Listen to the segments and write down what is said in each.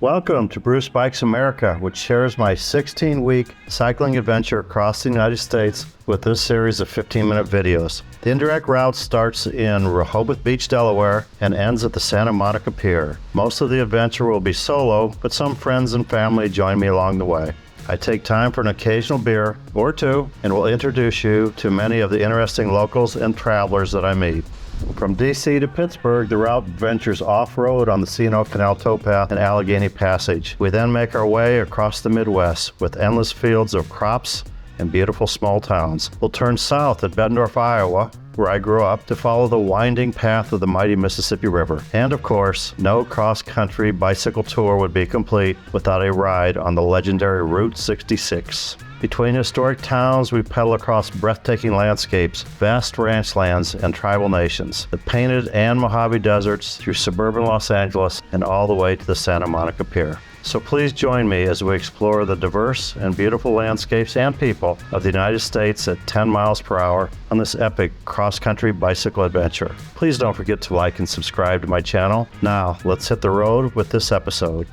Welcome to Bruce Bikes America, which shares my 16-week cycling adventure across the United States with this series of 15-minute videos. The indirect route starts in Rehoboth Beach, Delaware, and ends at the Santa Monica Pier. Most of the adventure will be solo, but some friends and family join me along the way. I take time for an occasional beer or two and will introduce you to many of the interesting locals and travelers that I meet. From DC to Pittsburgh, the route ventures off-road on the C&O Canal Towpath and Allegheny Passage. We then make our way across the Midwest with endless fields of crops and beautiful small towns. We'll turn south at Bettendorf, Iowa, where I grew up, to follow the winding path of the mighty Mississippi River. And of course, no cross-country bicycle tour would be complete without a ride on the legendary Route 66. Between historic towns, we pedal across breathtaking landscapes, vast ranch lands, and tribal nations, the painted and Mojave deserts, through suburban Los Angeles, and all the way to the Santa Monica Pier. So please join me as we explore the diverse and beautiful landscapes and people of the United States at 10 miles per hour on this epic cross-country bicycle adventure. Please don't forget to like and subscribe to my channel. Now, let's hit the road with this episode.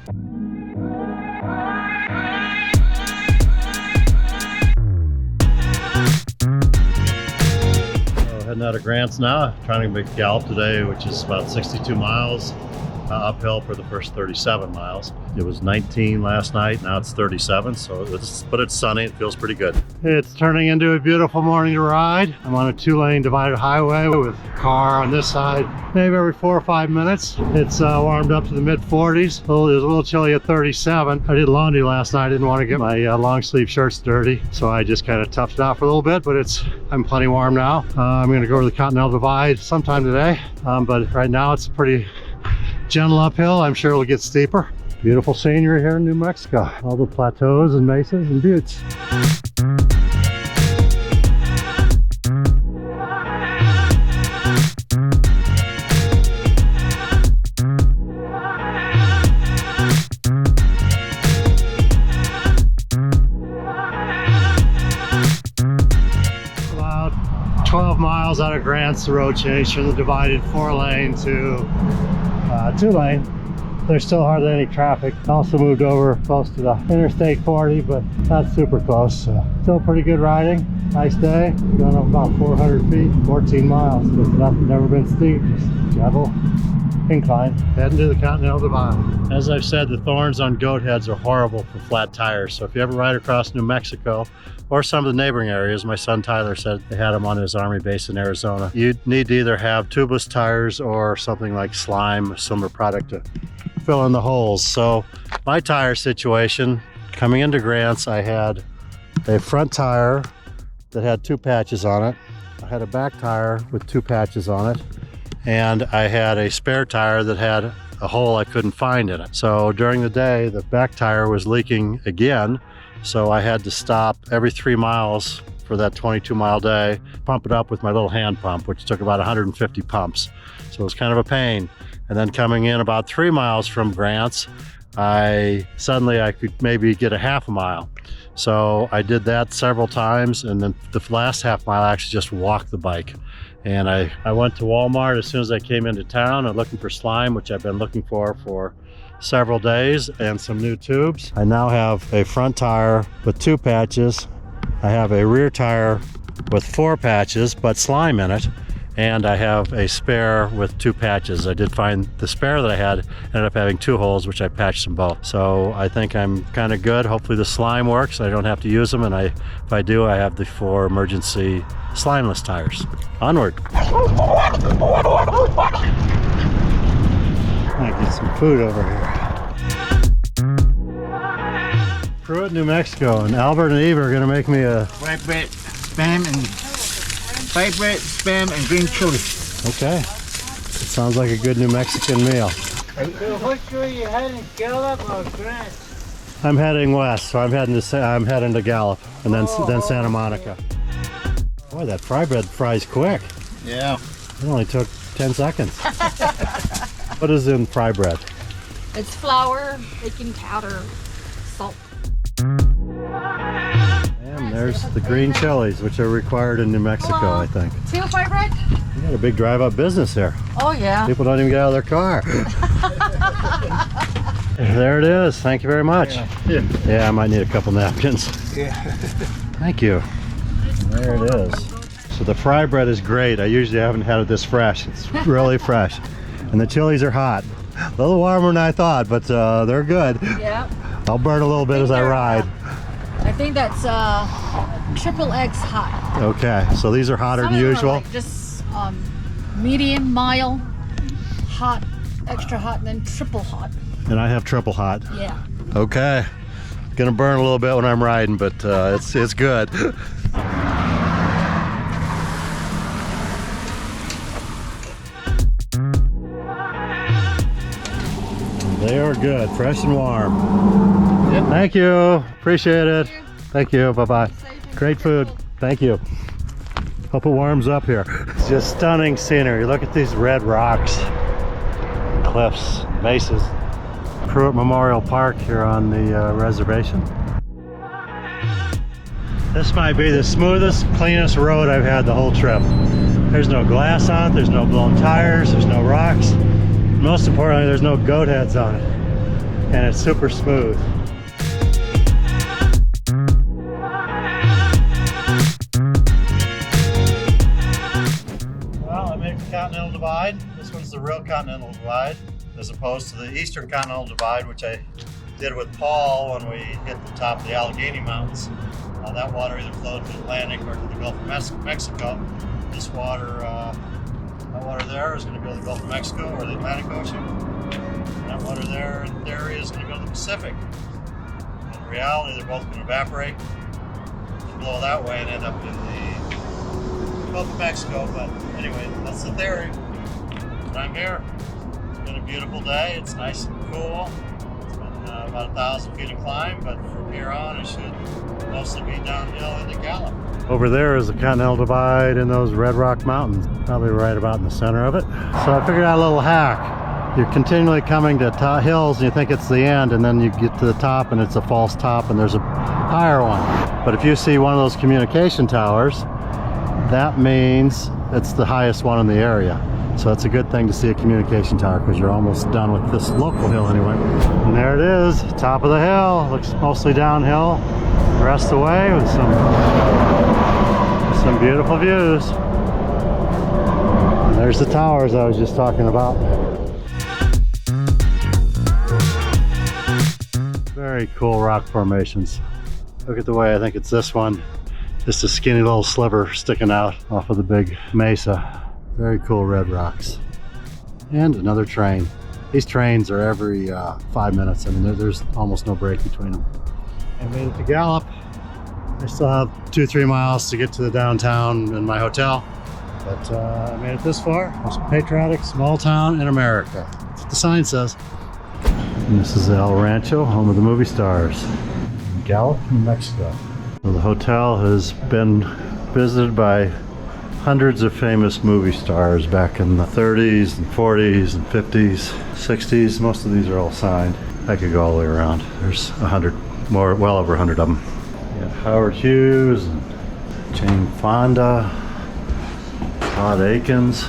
Heading out of Grants now, trying to make Gallop today, which is about 62 miles uphill for the first 37 miles. It was 19 last night, now it's 37, but it's sunny, it feels pretty good. It's turning into a beautiful morning to ride. I'm on a 2-lane divided highway with a car on this side, maybe every 4 or 5 minutes. It's warmed up to the mid-40s. It was a little chilly at 37. I did laundry last night. I didn't want to get my long sleeve shirts dirty, so I just kind of toughed it out for a little bit, but I'm plenty warm now. I'm going to go to the Continental Divide sometime today, but right now it's pretty gentle uphill. I'm sure it'll get steeper. Beautiful scenery here in New Mexico. All the plateaus and mesas and buttes. About 12 miles out of Grants, the road changed from the divided 4-lane to 2-lane. There's still hardly any traffic. Also moved over close to the Interstate 40, but not super close. So still pretty good riding. Nice day. Going up about 400 feet, 14 miles. But nothing, never been steep, just gentle incline. Heading to the Continental Divide. As I've said, the thorns on goat heads are horrible for flat tires. So if you ever ride across New Mexico or some of the neighboring areas, my son Tyler said they had them on his army base in Arizona, you need to either have tubeless tires or something like slime, a similar product to fill in the holes. So my tire situation, coming into Grants, I had a front tire that had 2 patches on it. I had a back tire with 2 patches on it. And I had a spare tire that had a hole I couldn't find in it. So during the day, the back tire was leaking again. So I had to stop every 3 miles for that 22-mile day, pump it up with my little hand pump, which took about 150 pumps. So it was kind of a pain. And then coming in about 3 miles from Grants, I could maybe get a half a mile. So I did that several times, and then the last half mile I actually just walked the bike. And I went to Walmart as soon as I came into town and looking for slime, which I've been looking for several days, and some new tubes. I now have a front tire with 2 patches. I have a rear tire with 4 patches, but slime in it. And I have a spare with 2 patches. I did find the spare that I had ended up having 2 holes, which I patched them both. So I think I'm kind of good. Hopefully the slime works. I don't have to use them. And if I do, I have the 4 emergency slimeless tires. Onward. I get some food over here. Pruitt, New Mexico, and Albert and Eve are going to make me a Frybread, spam, and green chili. Okay. It sounds like a good New Mexican meal. So which way you heading, Gallop or Grants? I'm heading west, so I'm heading to Gallop, and then Santa Monica. Boy, that Frybread fries quick. Yeah. It only took 10 seconds. What is in Frybread? It's flour, baking powder, salt. And there's the green chilies, which are required in New Mexico, I think. 2 Frybread? You got a big drive-up business here. Oh yeah. People don't even get out of their car. There it is. Thank you very much. Yeah. Yeah, I might need a couple napkins. Yeah. Thank you. There it is. So the fry bread is great. I usually haven't had it this fresh. It's really fresh. And the chilies are hot. A little warmer than I thought, but they're good. Yeah. I'll burn a little bit as I ride. I think that's triple X hot. Okay, so these are hotter Some than of them are usual. like just medium, mild, hot, extra hot, and then triple hot. And I have triple hot. Yeah. Okay. Gonna burn a little bit when I'm riding, but it's good. They are good, fresh and warm. Yep. Thank you, appreciate it. Thank you, bye-bye. Great food, thank you. Hope it warms up here. It's just stunning scenery. Look at these red rocks, cliffs, mesas. Pruitt Memorial Park here on the reservation. This might be the smoothest, cleanest road I've had the whole trip. There's no glass on it, there's no blown tires, there's no rocks. Most importantly, there's no goat heads on it. And it's super smooth. Well, I made the Continental Divide. This one's the real Continental Divide, as opposed to the Eastern Continental Divide, which I did with Paul when we hit the top of the Allegheny Mountains. That water either flowed to the Atlantic or to the Gulf of Mexico. This water, that water there is going to go to the Gulf of Mexico or the Atlantic Ocean. And that water there, in theory, is going to go to the Pacific. In reality, they're both going to evaporate and blow that way and end up in the Gulf of Mexico. But anyway, that's the theory. But I'm here. It's been a beautiful day. It's nice and cool. It's been about 1,000 feet of climb, but from here on, it should mostly be downhill into Gallup. Over there is the Continental Divide in those Red Rock Mountains, probably right about in the center of it. So I figured out a little hack. You're continually coming to hills and you think it's the end, and then you get to the top and it's a false top and there's a higher one. But if you see one of those communication towers, that means it's the highest one in the area. So it's a good thing to see a communication tower because you're almost done with this local hill anyway. And there it is, top of the hill. Looks mostly downhill the rest of the way with some beautiful views. And there's the towers I was just talking about. Very cool rock formations. Look at the way, I think it's this one. Just a skinny little sliver sticking out off of the big mesa. Very cool red rocks. And another train. These trains are every 5 minutes. I mean, there's almost no break between them. I made it to Gallup. I still have 2-3 miles to get to the downtown and my hotel. But I made it this far. Most patriotic small town in America. That's what the sign says. And this is El Rancho, home of the movie stars. In Gallup, New Mexico. So the hotel has been visited by hundreds of famous movie stars back in the 30s and 40s and 50s, 60s. Most of these are all signed. I could go all the way around. There's 100 more, well over 100 of them. You got Howard Hughes, and Jane Fonda, Todd Akins,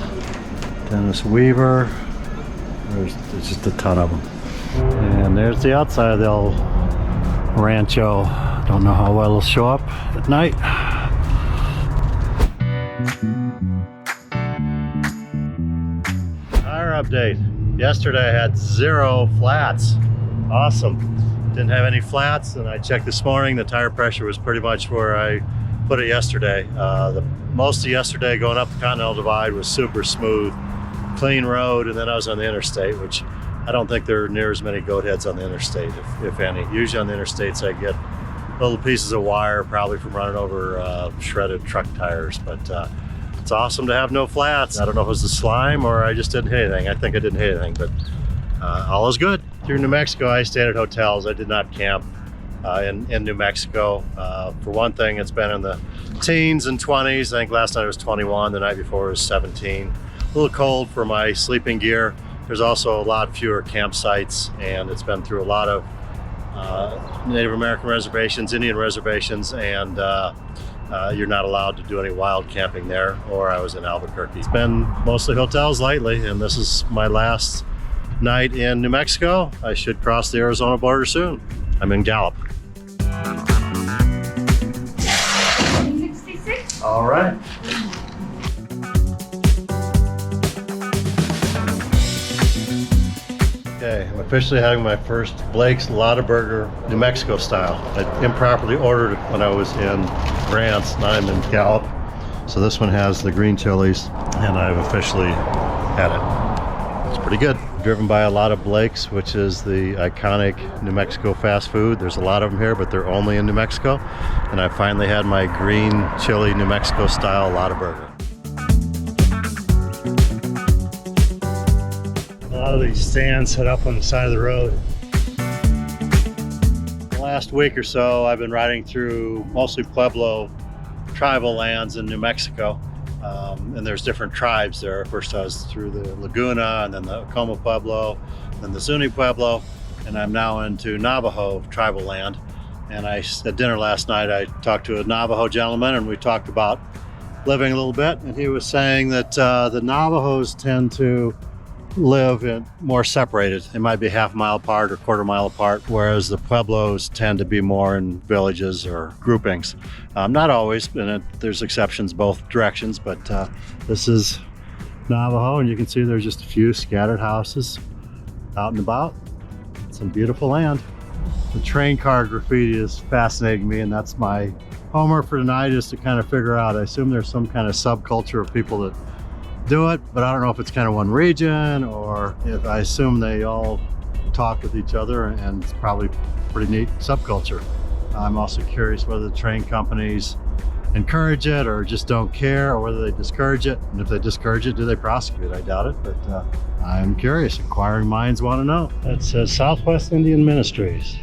Dennis Weaver. There's just a ton of them. And there's the outside of the old rancho. Don't know how well it'll show up at night. Tire update. Yesterday I had 0 flats. Awesome. Didn't have any flats, and I checked this morning. The tire pressure was pretty much where I put it yesterday. Most of yesterday going up the Continental Divide was super smooth, clean road, and then I was on the interstate, which I don't think there are near as many goat heads on the interstate, if any. Usually on the interstates I get little pieces of wire, probably from running over shredded truck tires, but it's awesome to have no flats. I don't know if it was the slime or I just didn't hit anything. I think I didn't hit anything, but all is good. Through New Mexico, I stayed at hotels. I did not camp in New Mexico. For one thing, it's been in the teens and 20s. I think last night it was 21, the night before it was 17. A little cold for my sleeping gear. There's also a lot fewer campsites, and it's been through a lot of Native American reservations, Indian reservations, and you're not allowed to do any wild camping there, or I was in Albuquerque. It's been mostly hotels lately, and this is my last night in New Mexico. I should cross the Arizona border soon. I'm in Gallup. 66. All right. Okay, I'm officially having my first Blake's Lotaburger New Mexico style. I improperly ordered it when I was in Grants, now I'm in Gallup. So this one has the green chilies, and I've officially had it. It's pretty good. Driven by a lot of Blake's, which is the iconic New Mexico fast food. There's a lot of them here, but they're only in New Mexico. And I finally had my green chili New Mexico style Lotaburger. A lot of these stands set up on the side of the road. The last week or so, I've been riding through mostly Pueblo tribal lands in New Mexico. And there's different tribes there. First I was through the Laguna, and then the Como Pueblo, then the Zuni Pueblo, and I'm now into Navajo tribal land. And at dinner last night, I talked to a Navajo gentleman, and we talked about living a little bit. And he was saying that the Navajos tend to live more separated. They might be half a mile apart or quarter mile apart, whereas the Pueblos tend to be more in villages or groupings. Not always, and there's exceptions both directions, but this is Navajo, and you can see there's just a few scattered houses out and about. Some beautiful land. The train car graffiti is fascinating me, and that's my homework for tonight, is to kind of figure out, I assume there's some kind of subculture of people that do it, but I don't know if it's kind of one region, or if I assume they all talk with each other, and it's probably pretty neat subculture. I'm also curious whether the train companies encourage it or just don't care, or whether they discourage it. And if they discourage it, do they prosecute? I doubt it, but I'm curious. Inquiring minds want to know. That says Southwest Indian Ministries.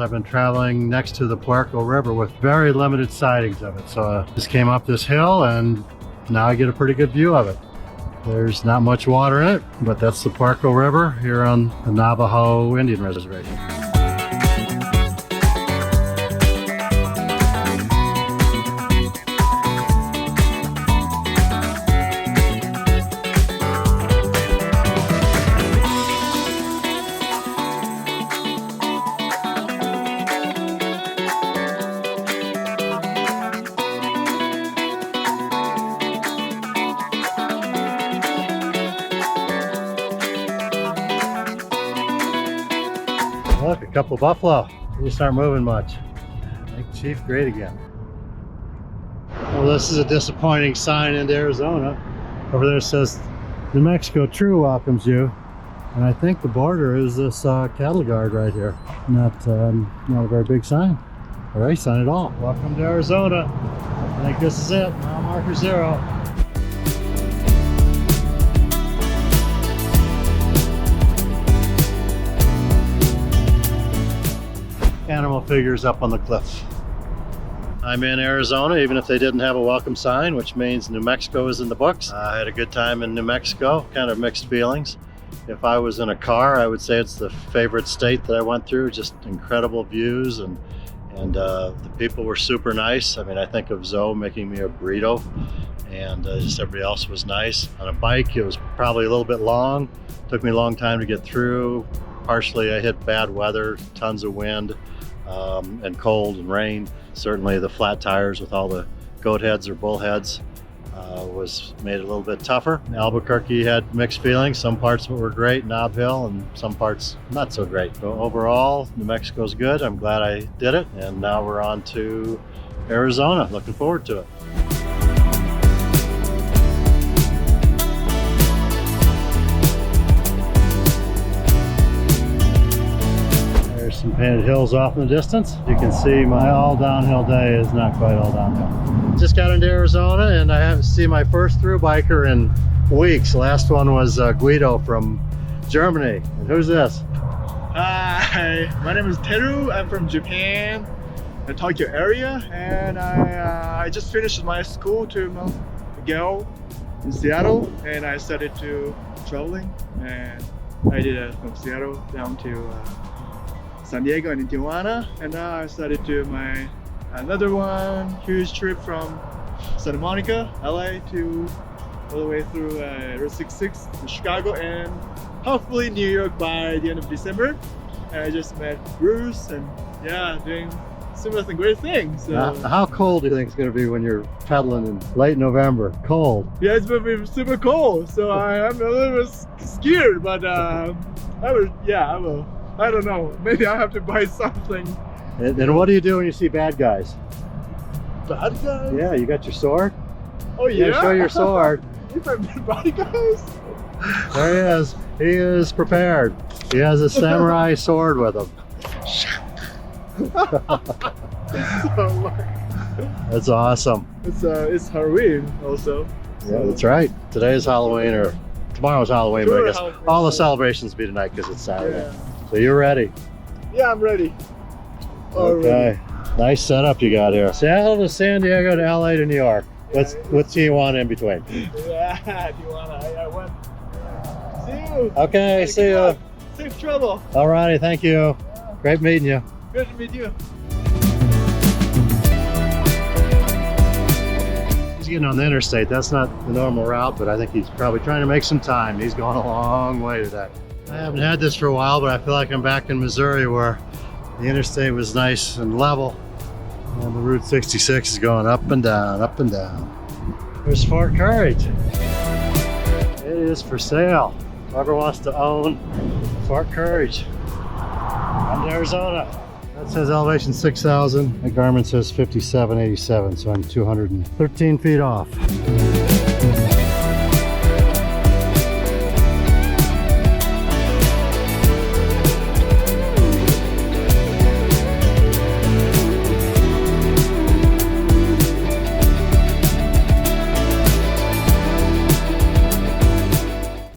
I've been traveling next to the Puerco River with very limited sightings of it. So I just came up this hill, and now I get a pretty good view of it. There's not much water in it, but that's the Puerco River here on the Navajo Indian Reservation. Look, a couple of buffalo. They just aren't moving much. Make Chief great again. Well, this is a disappointing sign into Arizona. Over there it says, New Mexico True welcomes you. And I think the border is this cattle guard right here. Not a very big sign. Or a sign at all. Welcome to Arizona. I think this is it. Mile marker 0. Animal figures up on the cliff. I'm in Arizona, even if they didn't have a welcome sign, which means New Mexico is in the books. I had a good time in New Mexico, kind of mixed feelings. If I was in a car, I would say it's the favorite state that I went through. Just incredible views, and the people were super nice. I mean, I think of Zoe making me a burrito, and just everybody else was nice. On a bike, it was probably a little bit long. Took me a long time to get through. Partially, I hit bad weather, tons of wind. And cold and rain. Certainly the flat tires with all the goat heads or bull heads made it a little bit tougher. Albuquerque had mixed feelings. Some parts of it were great, Nob Hill, and some parts not so great. So overall, New Mexico's good. I'm glad I did it. And now we're on to Arizona. Looking forward to it. Some painted hills off in the distance. You can see my all downhill day is not quite all downhill. Just got into Arizona, and I haven't seen my first through biker in weeks. Last one was Guido from Germany. And who's this? Hi, my name is Teru. I'm from Japan, the Tokyo area, and I just finished my school 2 months ago in Seattle, and I started to traveling, and I did it from Seattle down to San Diego and Tijuana, and now I started to my another one huge trip from Santa Monica, LA to all the way through Route 66 to Chicago and hopefully New York by the end of December. And I just met Bruce and yeah, doing similar and great things. So. How cold do you think it's going to be when you're pedaling in late November? Cold. Yeah, it's going to be super cold, so I'm a little bit scared, but I don't know. Maybe I have to buy something. And what do you do when you see bad guys? Bad guys? Yeah, you got your sword? Oh yeah? Yeah, show your sword. If I'm bad guys? There he is. He is prepared. He has a samurai sword with him. That's awesome. It's Halloween also. Yeah, that's right. Today is Halloween, or tomorrow's Halloween, but I guess Halloween. all the celebrations will be tonight because it's Saturday. Yeah. So you're ready. Yeah, I'm ready. Okay. Nice setup you got here. Seattle to San Diego to LA to New York. What's Tijuana in between? Yeah, Tijuana. I went. See you. Okay, see you. Safe travel. Alrighty, thank you. Great meeting you. Good to meet you. He's getting on the interstate. That's not the normal route, but I think he's probably trying to make some time. He's going a long way today. I haven't had this for a while, but I feel like I'm back in Missouri where the interstate was nice and level. And the Route 66 is going up and down, up and down. There's Fort Courage. It is for sale. Whoever wants to own Fort Courage. I'm in Arizona. That says elevation 6,000. The Garmin says 5787, so I'm 213 feet off.